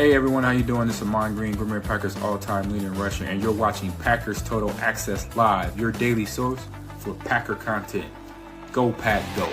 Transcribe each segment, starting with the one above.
Hey everyone, how you doing? This is Amon Green, Green Bay Packers all-time leading rusher, and you're watching Packers Total Access Live, your daily source for Packer content. Go Pack, go!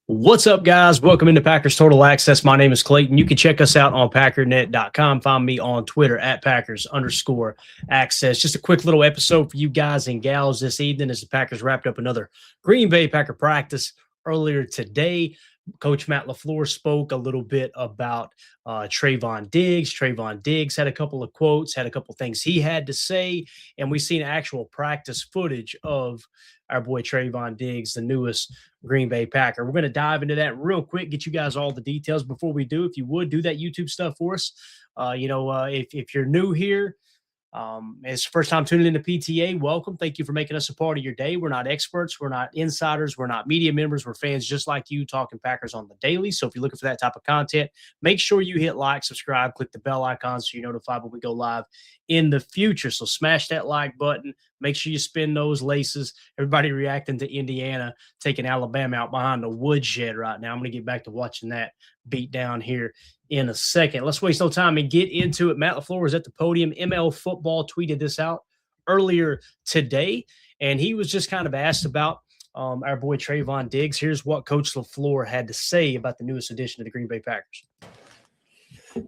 What's up, guys? Welcome into Packers Total Access. My name is Clayton. You can check us out on packernet.com. Find me on Twitter at Packers_access. Just a quick little episode for you guys and gals this evening as the Packers wrapped up another Green Bay Packer practice earlier today. Coach Matt LaFleur spoke a little bit about Trevon Diggs. Trevon Diggs had a couple of quotes, had a couple of things he had to say, and we've seen actual practice footage of our boy Trevon Diggs, the newest Green Bay Packer. We're going to dive into that real quick, get you guys all the details. Before we do, if you would, do that YouTube stuff for us. If you're new here, it's the first time tuning into PTA, welcome. Thank you for making us a part of your day. We're not experts. We're not insiders. We're not media members. We're fans just like you talking Packers on the daily. So if you're looking for that type of content, make sure you hit like, subscribe, click the bell icon so you're notified when we go live in the future. So smash that like button. Make sure you spin those laces. Everybody reacting to Indiana taking Alabama out behind the woodshed right now. I'm going to get back to watching that beat down here in a second. Let's waste no time and get into it. Matt LaFleur was at the podium. ML Football tweeted this out earlier today, and he was just kind of asked about our boy Trevon Diggs. Here's what Coach LaFleur had to say about the newest addition to the Green Bay Packers.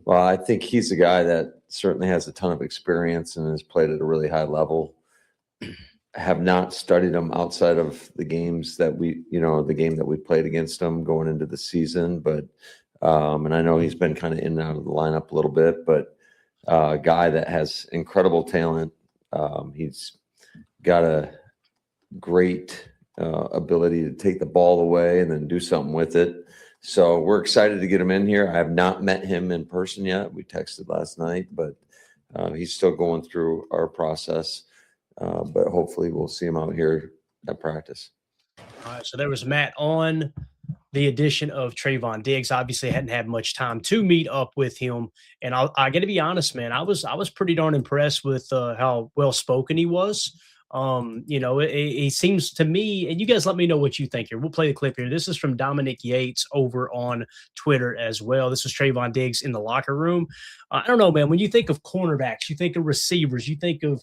Well, I think he's a guy that certainly has a ton of experience and has played at a really high level. I have not studied him outside of the games that the game that we played against him going into the season, but and I know he's been kind of in and out of the lineup a little bit, but a guy that has incredible talent. He's got a great ability to take the ball away and then do something with it. So we're excited to get him in here. I have not met him in person yet. We texted last night, but he's still going through our process. But hopefully we'll see him out here at practice. All right, so there was Matt on the addition of Trevon Diggs. Obviously hadn't had much time to meet up with him. And I got to be honest, man, I was pretty darn impressed with how well-spoken he was. He seems to me, and you guys let me know what you think here. We'll play the clip here. This is from Dominic Yates over on Twitter as well. This was Trevon Diggs in the locker room. I don't know, man, when you think of cornerbacks, you think of receivers, you think of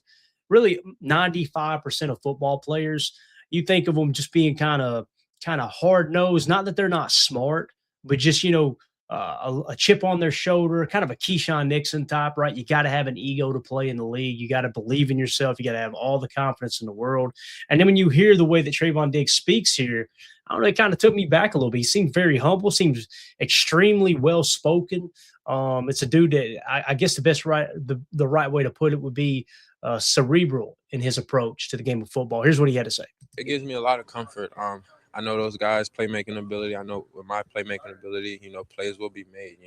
really 95% of football players, you think of them just being kind of hard-nosed, not that they're not smart, but just, a chip on their shoulder, kind of a Keyshawn Nixon type, right? You got to have an ego to play in the league. You got to believe in yourself. You got to have all the confidence in the world. And then when you hear the way that Trevon Diggs speaks here, I don't know, it kind of took me back a little bit. He seemed very humble, seems extremely well-spoken. It's a dude that I guess the right way to put it would be cerebral in his approach to the game of football. Here's what he had to say. It gives me a lot of comfort. I know those guys' playmaking ability. I know with my playmaking ability, plays will be made,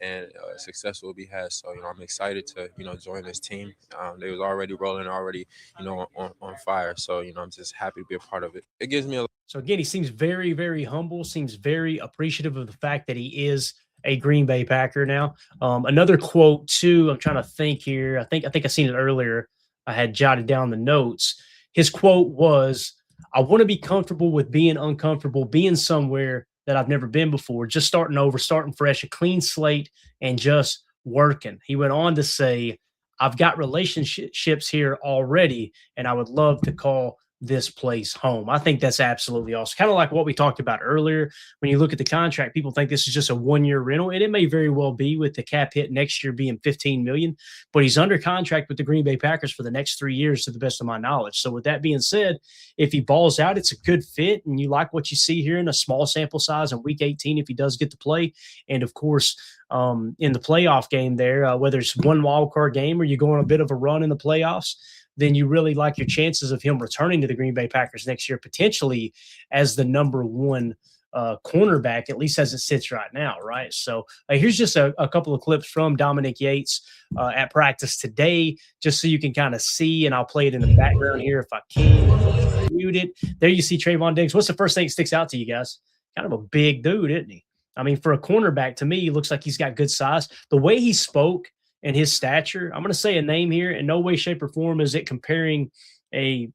and success will be had. So, I'm excited to, join this team. They was already rolling, on fire. So, I'm just happy to be a part of it. It gives me So, again, he seems very, very humble, seems very appreciative of the fact that he is a Green Bay Packer now. Another quote, too, I'm trying to think here. I think I seen it earlier. I had jotted down the notes. His quote was, "I want to be comfortable with being uncomfortable, being somewhere that I've never been before, just starting over, starting fresh, a clean slate, and just working." He went on to say, "I've got relationships here already, and I would love to call this place home." I think that's absolutely awesome. Kind of like what we talked about earlier. When you look at the contract, people think this is just a one-year rental, and it may very well be, with the cap hit next year being $15 million, but he's under contract with the Green Bay Packers for the next 3 years, to the best of my knowledge. So with that being said, if he balls out, it's a good fit, and you like what you see here in a small sample size in Week 18 if he does get to play. And, of course, in the playoff game there, whether it's one wild card game or you go on a bit of a run in the playoffs, then you really like your chances of him returning to the Green Bay Packers next year, potentially as the number one cornerback, at least as it sits right now, right? So here's just a couple of clips from Dominic Yates at practice today, just so you can kind of see, and I'll play it in the background here if I can. Mute it. There you see Trevon Diggs. What's the first thing that sticks out to you guys? Kind of a big dude, isn't he? I mean, for a cornerback, to me, he looks like he's got good size. The way he spoke and his stature, I'm going to say a name here. In no way, shape, or form is it comparing any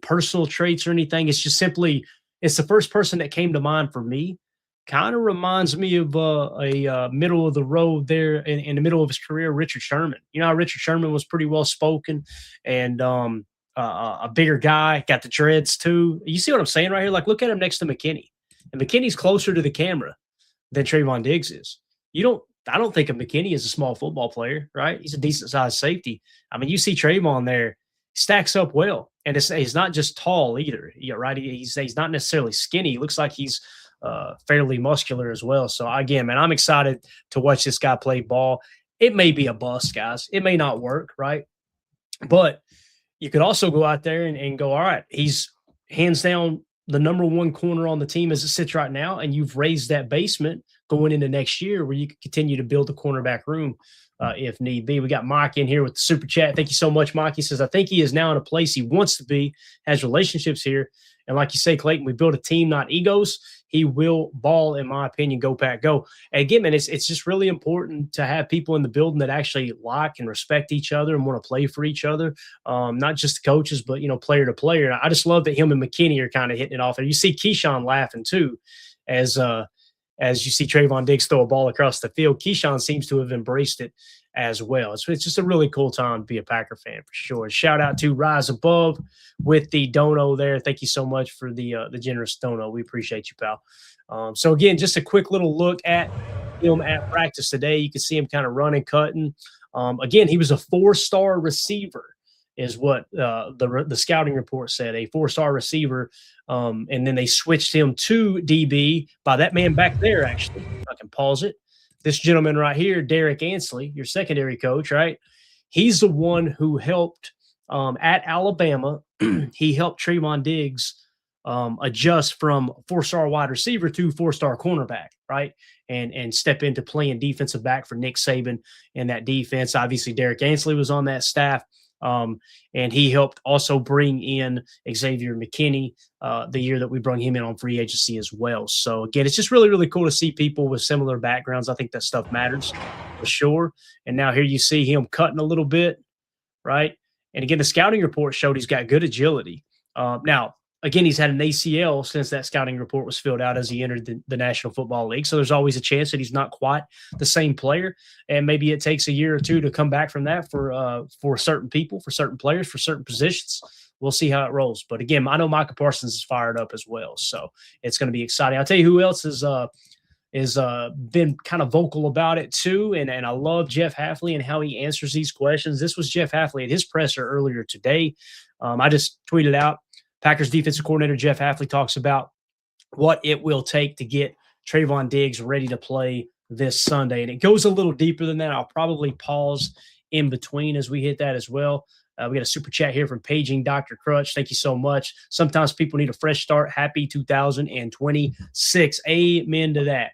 personal traits or anything. It's just simply it's the first person that came to mind for me. Kind of reminds me of a middle of the road there in the middle of his career, Richard Sherman. You know how Richard Sherman was pretty well spoken and a bigger guy, got the dreads too. You see what I'm saying right here? Like, look at him next to McKinney. And McKinney's closer to the camera than Trevon Diggs is. I don't think of McKinney as a small football player, right? He's a decent sized safety. I mean, you see Trevon there, stacks up well. And he's not just tall either, right? He's not necessarily skinny. He looks like he's fairly muscular as well. So again, man, I'm excited to watch this guy play ball. It may be a bust, guys. It may not work, right? But you could also go out there and go, all right, he's hands down the number one corner on the team as it sits right now, and you've raised that basement going into next year where you can continue to build the cornerback room if need be. We got Mike in here with the super chat. Thank you so much, Mike. He says, I think he is now in a place he wants to be, has relationships here. And like you say, Clayton, we build a team, not egos. He will ball, in my opinion. Go, Pack, go. And again, man, it's just really important to have people in the building that actually like and respect each other and want to play for each other, not just the coaches, but, player to player. And I just love that him and McKinney are kind of hitting it off. And you see Keyshawn laughing too as you see Trevon Diggs throw a ball across the field. Keyshawn seems to have embraced it as well. It's just a really cool time to be a Packer fan for sure. Shout out to Rise Above with the dono there. Thank you so much for the generous dono. We appreciate you, pal. So again, just a quick little look at him at practice today. You can see him kind of running, cutting. Again, he was a 4-star receiver is what the scouting report said, a 4-star receiver. And then they switched him to DB by that man back there, actually. I can pause it. This gentleman right here, Derek Ansley, your secondary coach, right? He's the one who helped at Alabama. He helped Trevon Diggs adjust from 4-star wide receiver to 4-star cornerback, right? And step into playing defensive back for Nick Saban and that defense. Obviously, Derek Ansley was on that staff. And he helped also bring in Xavier McKinney the year that we brought him in on free agency as well. So, again, it's just really, really cool to see people with similar backgrounds. I think that stuff matters for sure. And now here you see him cutting a little bit, right? And, again, the scouting report showed he's got good agility. Now, again, he's had an ACL since that scouting report was filled out as he entered the National Football League. So there's always a chance that he's not quite the same player. And maybe it takes a year or two to come back from that for certain people, for certain players, for certain positions. We'll see how it rolls. But again, I know Micah Parsons is fired up as well. So it's going to be exciting. I'll tell you who else has been kind of vocal about it too. And I love Jeff Hafley and how he answers these questions. This was Jeff Hafley at his presser earlier today. I just tweeted out, Packers defensive coordinator Jeff Hafley talks about what it will take to get Trevon Diggs ready to play this Sunday. And it goes a little deeper than that. I'll probably pause in between as we hit that as well. We got a super chat here from Paging Dr. Crutch. Thank you so much. Sometimes people need a fresh start. Happy 2026. Amen to that.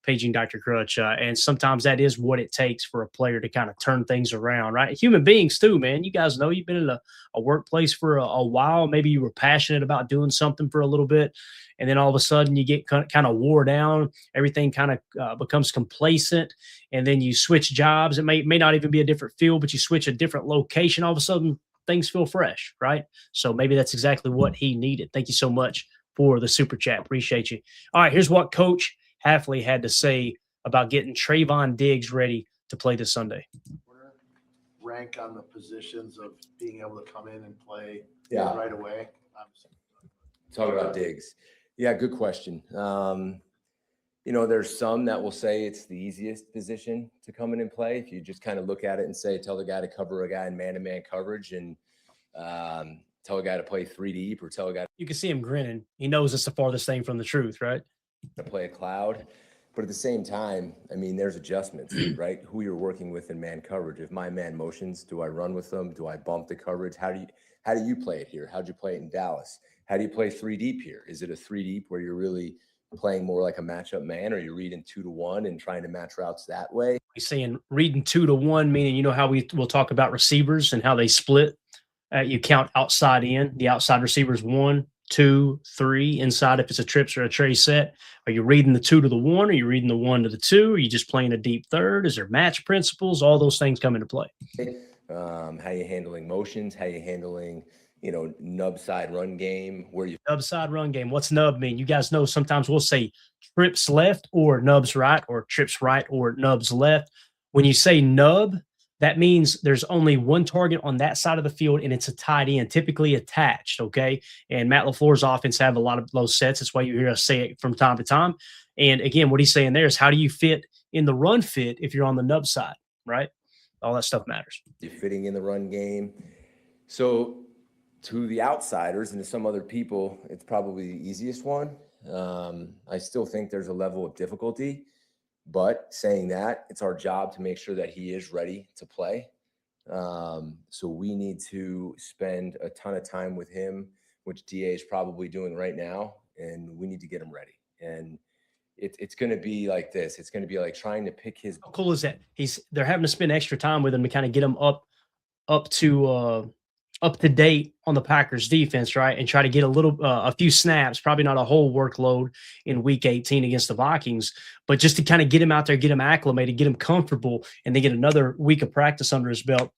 Paging Dr. Crutch. And sometimes that is what it takes for a player to kind of turn things around, right? Human beings too, man. You guys know you've been in a workplace for a while. Maybe you were passionate about doing something for a little bit, and then all of a sudden you get kind of wore down. Everything kind of becomes complacent, and then you switch jobs. It may not even be a different field, but you switch a different location. All of a sudden things feel fresh, right? So maybe that's exactly what he needed. Thank you so much for the super chat. Appreciate you. All right, here's what Coach Hafley had to say about getting Trevon Diggs ready to play this Sunday. Rank on the positions of being able to come in and play right away. Talk about Diggs. Yeah, good question. There's some that will say it's the easiest position to come in and play. If you just kind of look at it and say, tell the guy to cover a guy in man-to-man coverage and tell a guy to play 3 deep or tell a guy. You can see him grinning. He knows it's the farthest thing from the truth, right? To play a cloud. But at the same time, I mean, there's adjustments, right? Who you're working with in man coverage. If my man motions, do I run with them? Do I bump the coverage? How do you play it here? How'd you play it in Dallas? How do you play 3 deep here? Is it a 3 deep where you're really playing more like a matchup man, or you're reading 2-1 and trying to match routes that way? We're saying reading 2-1, meaning how we'll talk about receivers and how they split. You count outside in. The outside receivers 1, 2, 3 inside if it's a trips or a tray set? Are you reading the 2 to the 1? Are you reading the 1 to the 2? Are you just playing a deep third? Is there match principles? All those things come into play. How you handling motions? How you handling, nub side run game? Nub side run game. What's nub mean? You guys know sometimes we'll say trips left or nubs right or trips right or nubs left. When you say nub, that means there's only one target on that side of the field, and it's a tight end, typically attached, okay? And Matt LaFleur's offense have a lot of those sets. That's why you hear us say it from time to time. And again, what he's saying there is how do you fit in the run fit if you're on the nub side, right? All that stuff matters. You're fitting in the run game. So to the outsiders and to some other people, it's probably the easiest one. I still think there's a level of difficulty. But saying that, it's our job to make sure that he is ready to play. So we need to spend a ton of time with him, which DA is probably doing right now, and we need to get him ready. And it's going to be like this. It's going to be like trying to pick his. How cool is that? They're having to spend extra time with him to kind of get him up to date on the Packers defense, right? And try to get a few snaps, probably not a whole workload in week 18 against the Vikings, but just to kind of get him out there, get him acclimated, get him comfortable, and then get another week of practice under his belt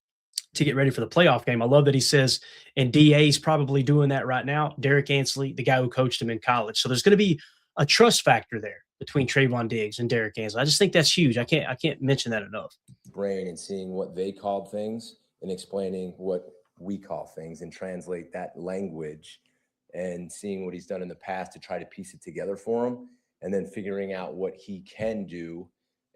to get ready for the playoff game. I love that he says, and DA's probably doing that right now. Derek Ansley, the guy who coached him in college. So there's going to be a trust factor there between Trevon Diggs and Derek Ansley. I just think that's huge. I can't mention that enough. Brain and seeing what they called things and explaining what we call things and translate that language and seeing what he's done in the past to try to piece it together for him, and then figuring out what he can do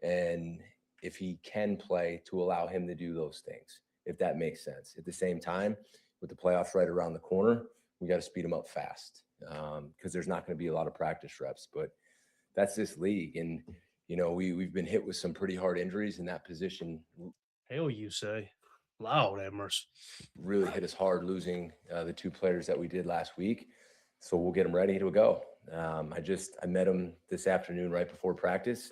and if he can play to allow him to do those things, if that makes sense. At the same time, with the playoffs right around the corner, we got to speed him up fast because there's not going to be a lot of practice reps, but that's this league. And, we've been hit with some pretty hard injuries in that position. Hell, you say. Loud, Emers. Really hit us hard losing the 2 players that we did last week. So we'll get them ready to go. I met him this afternoon right before practice.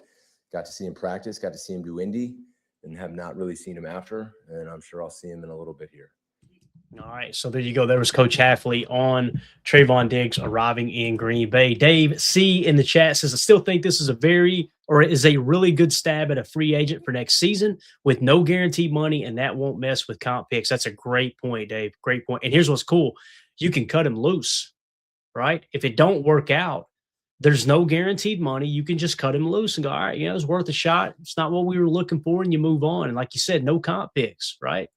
Got to see him practice, got to see him do Indy, and have not really seen him after. And I'm sure I'll see him in a little bit here. All right, so there you go. There was Coach Hafley on Trevon Diggs arriving in Green Bay. Dave C. in the chat says, I still think this is a really good stab at a free agent for next season with no guaranteed money, and that won't mess with comp picks. That's a great point, Dave. Great point. And here's what's cool. You can cut him loose, right? If it don't work out, there's no guaranteed money. You can just cut him loose and go, all right, it's worth a shot. It's not what we were looking for, and you move on. And like you said, no comp picks, right?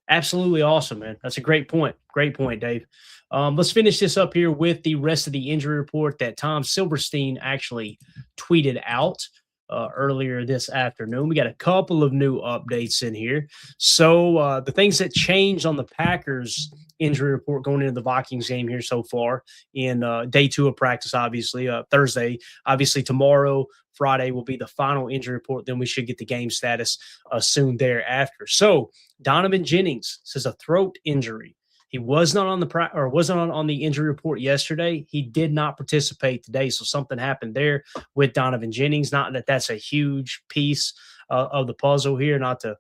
Absolutely awesome, man. That's a great point. Great point, Dave. Let's finish this up here with the rest of the injury report that Tom Silverstein actually tweeted out earlier this afternoon. We got a couple of new updates in here. So the things that changed on the Packers injury report going into the Vikings game here so far in day 2 of practice, obviously, Thursday. Obviously, tomorrow, Friday will be the final injury report. Then we should get the game status soon thereafter. So Donovan Jennings says a throat injury. He was not on the injury report yesterday. He did not participate today, so something happened there with Donovan Jennings. Not that that's a huge piece of the puzzle here, not to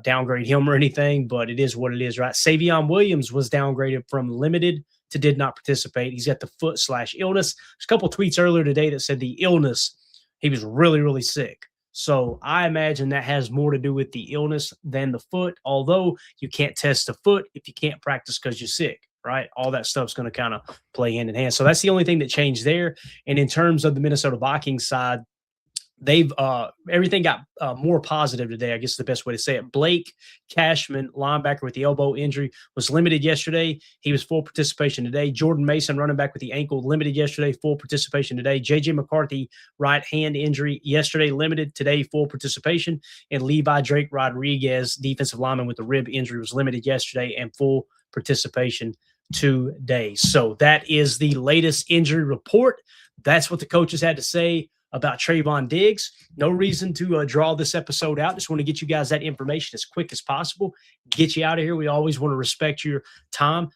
downgrade him or anything, but it is what it is, right? Savion Williams was downgraded from limited to did not participate. He's got the foot/illness. There's a couple tweets earlier today that said the illness, he was really, really sick. So I imagine that has more to do with the illness than the foot, although you can't test the foot if you can't practice because you're sick, right? All that stuff's going to kind of play hand in hand. So that's the only thing that changed there. And in terms of the Minnesota Vikings side, they've everything got more positive today, I guess is the best way to say it. Blake Cashman, linebacker with the elbow injury, was limited yesterday. He was full participation today. Jordan Mason, running back with the ankle, limited yesterday, full participation today. J.J. McCarthy, right hand injury yesterday, limited today, full participation. And Levi Drake Rodriguez, defensive lineman with the rib injury, was limited yesterday and full participation today. So that is the latest injury report. That's what the coaches had to say about Trevon Diggs. No reason to draw this episode out. Just want to get you guys that information as quick as possible. Get you out of here. We always want to respect your time.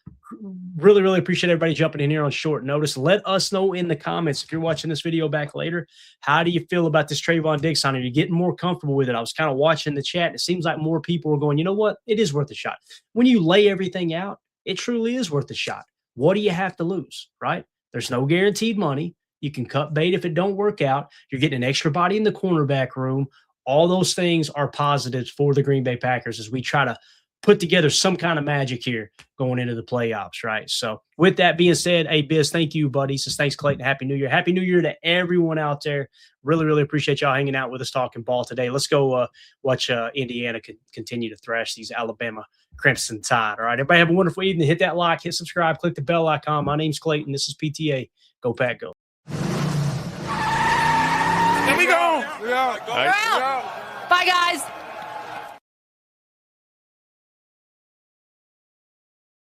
Really, really appreciate everybody jumping in here on short notice. Let us know in the comments if you're watching this video back later. How do you feel about this Trevon Diggs signing? Are you getting more comfortable with it? I was kind of watching the chat. It seems like more people are going, you know what? It is worth a shot. When you lay everything out, it truly is worth a shot. what do you have to lose, right? There's no guaranteed money. You can cut bait if it don't work out. You're getting an extra body in the cornerback room. All those things are positives for the Green Bay Packers as we try to put together some kind of magic here going into the playoffs, right? So with that being said, hey, Biz, thank you, buddy. Says thanks, Clayton. Happy New Year. Happy New Year to everyone out there. Really, really appreciate y'all hanging out with us talking ball today. Let's go watch Indiana continue to thrash these Alabama Crimson Tide. All right, everybody have a wonderful evening. Hit that like, hit subscribe, click the bell icon. My name's Clayton. This is PTA. Go Pack, go. Here we go. We're out. Bye, guys.